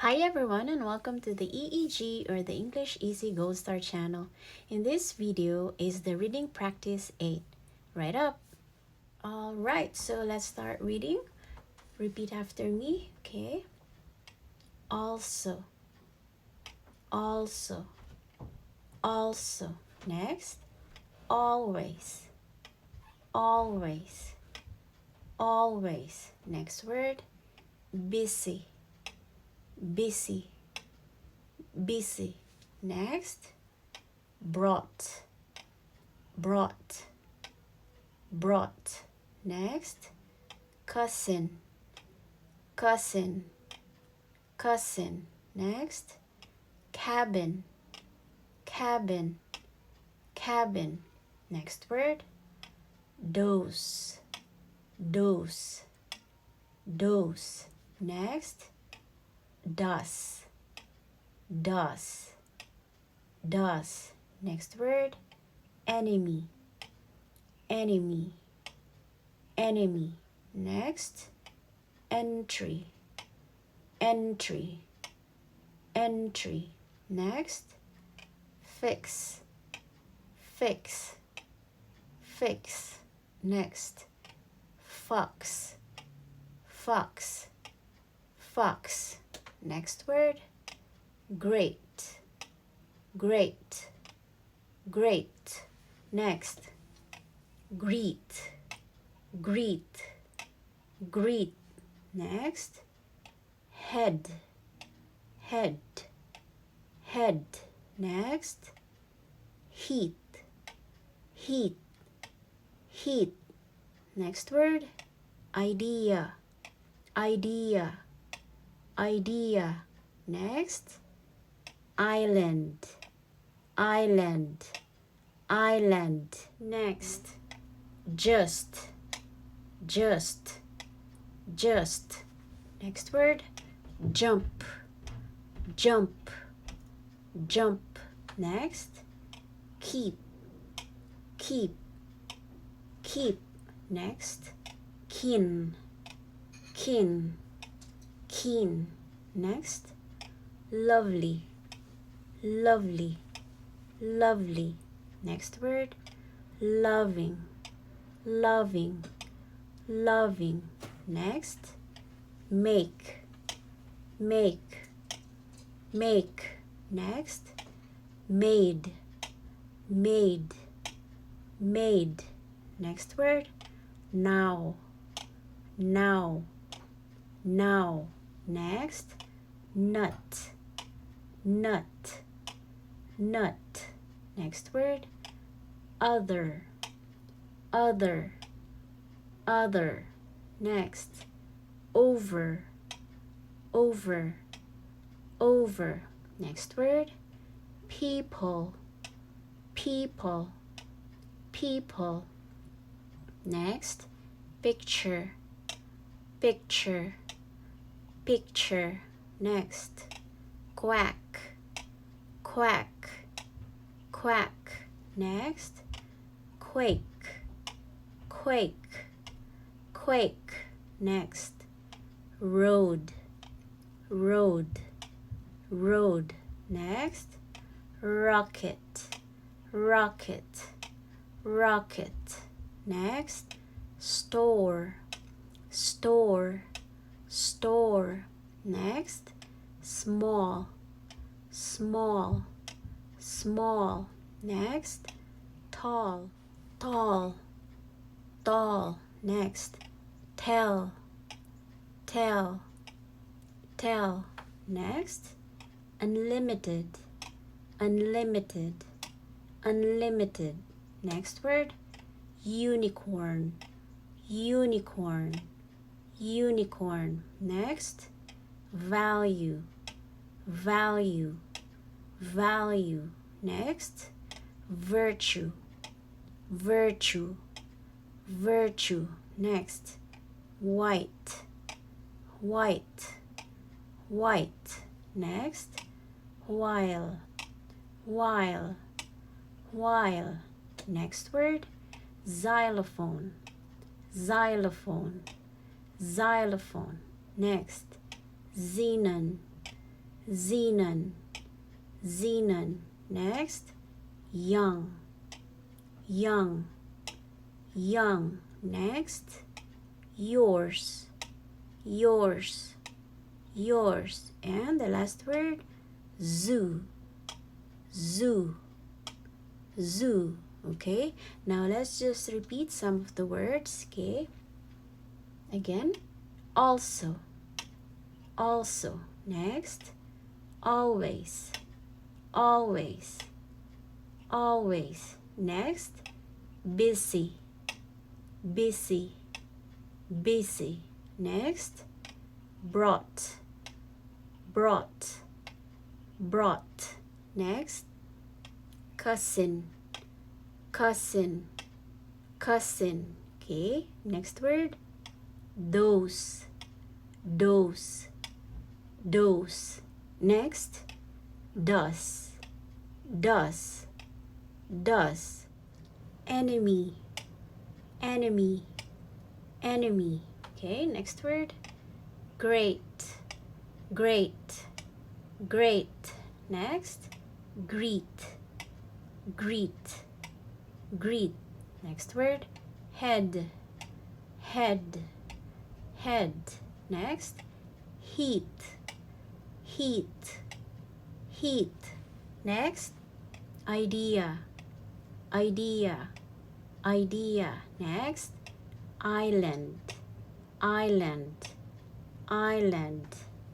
Hi everyone and welcome to the EEG or the English Easy Gold Star channel. In this video is the reading practice 8. Right up. Alright, so let's start reading. Repeat after me, okay? Also, also, also. Next, always, always, always. Next word, busy, busy, busy. Next, brought, brought, brought. Next, cousin, cousin, cousin. Next, cabin, cabin, cabin. Next word, dose, dose, dose. Next, does, does, does. Next word, enemy, enemy, enemy. Next, entry, entry, entry. Next, fix, fix, fix. Next, fox, fox, fox. Next word, great, great, great. Next, greet, greet, greet. Next, head, head, head. Next, heat, heat, heat. Next word, idea, idea, idea. Next, island, island, island. Next, just, just, just. Next word, jump, jump, jump. Next, keep, keep, keep. Next, kin, kin, keen. Next, lovely, lovely, lovely. Next word, loving, loving, loving. Next, make, make, make. Next, made, made, made. Next word, now, now, now. Next, nut, nut, nut. Next word, other, other, other. Next, over, over, over. Next word, people, people, people. Next, picture, picture, picture. Next, quack, quack, quack. Next, quake, quake, quake. Next, road, road, road. Next, rocket, rocket, rocket. Next, store, store, store. Next, small, small, small. Next, tall, tall, tall. Next, tell, tell, tell. Next, unlimited, unlimited, unlimited. Next word, unicorn, unicorn, unicorn. Next, value, value, value. Next, virtue, virtue, virtue. Next, white, white, white. Next, while, while, while. Next word, xylophone, xylophone, xylophone. Next, xenon, Xenon, xenon. Next, young, young, young. Next, yours, yours, yours. And the last word, zoo, zoo, zoo. Okay, now let's just repeat some of the words. Okay, again, also, also. Next, always, always, always. Next, busy, busy, busy. Next, brought, brought, brought. Next, cousin, cousin, cousin. Okay, next word, dose, dose, dose. Next, does, does, does. Enemy, enemy, enemy. Okay, next word, great, great, great. Next, greet, greet, greet. Next word, head, head, head. Next, heat, heat, heat. Next, idea, idea, idea. Next, island, island, island.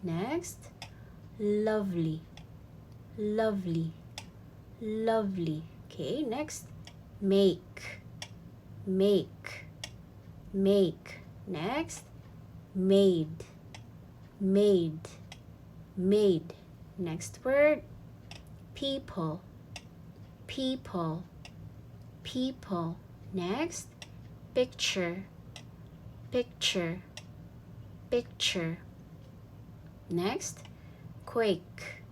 Next, lovely, lovely, lovely. Okay, next, make, make, make. Next, made, made, made. Next word, people, people, people. Next, picture, picture, picture. Next, quake,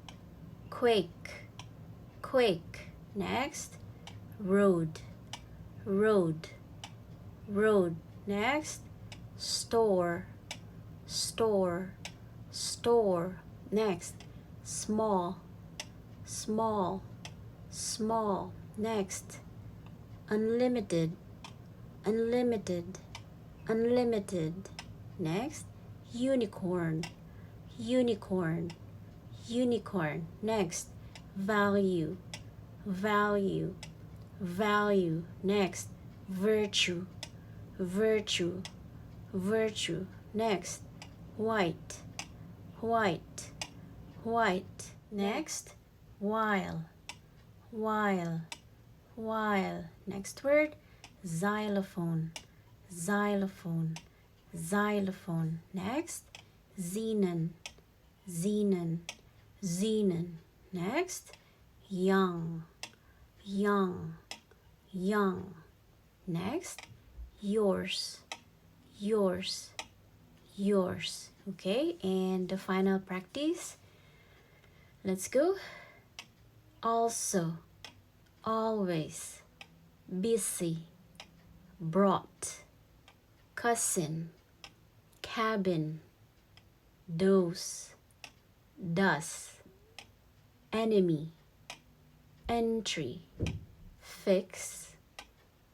quake, quake. Next, road, road, road. Next, store, store, store. Next, small, small, small. Next, unlimited, unlimited, unlimited. Next, unicorn, unicorn, unicorn. Next, value, value, value. Next, virtue, virtue, virtue. Next, white, white, white. Next, while, while, while. Next word, xylophone, xylophone, xylophone. Next, xenon, xenon, xenon. Next, young, young, young. Next, yours, yours, yours. Okay, and the final practice. Let's go. Also, always, busy, brought, cousin, cabin, dose, does, enemy, entry, fix,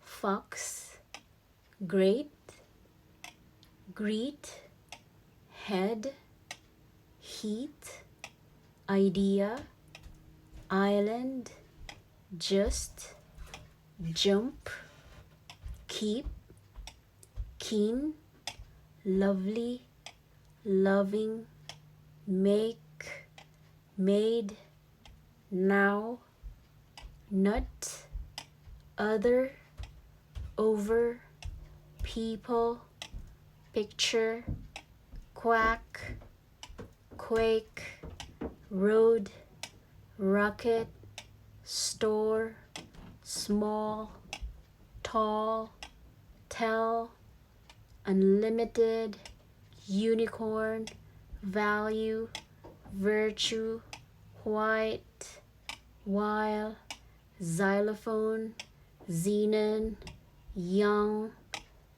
fox, great, greet, head, heat, idea, island, just, jump, keep, keen, lovely, loving, make, made, now, nut, other, over, people, picture, quack, quake, road, rocket, store, small, tall, tell, unlimited, unicorn, value, virtue, white, while, xylophone, xenon, young,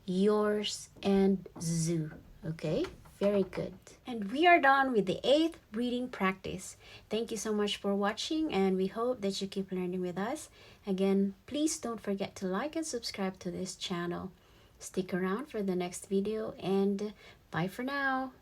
yours, and zoo. Okay, Very good. And we are done with the 8th reading practice. Thank you so much for watching, and we hope that you keep learning with us. Again, please don't forget to like and subscribe to this channel. Stick around for the next video, and bye for now.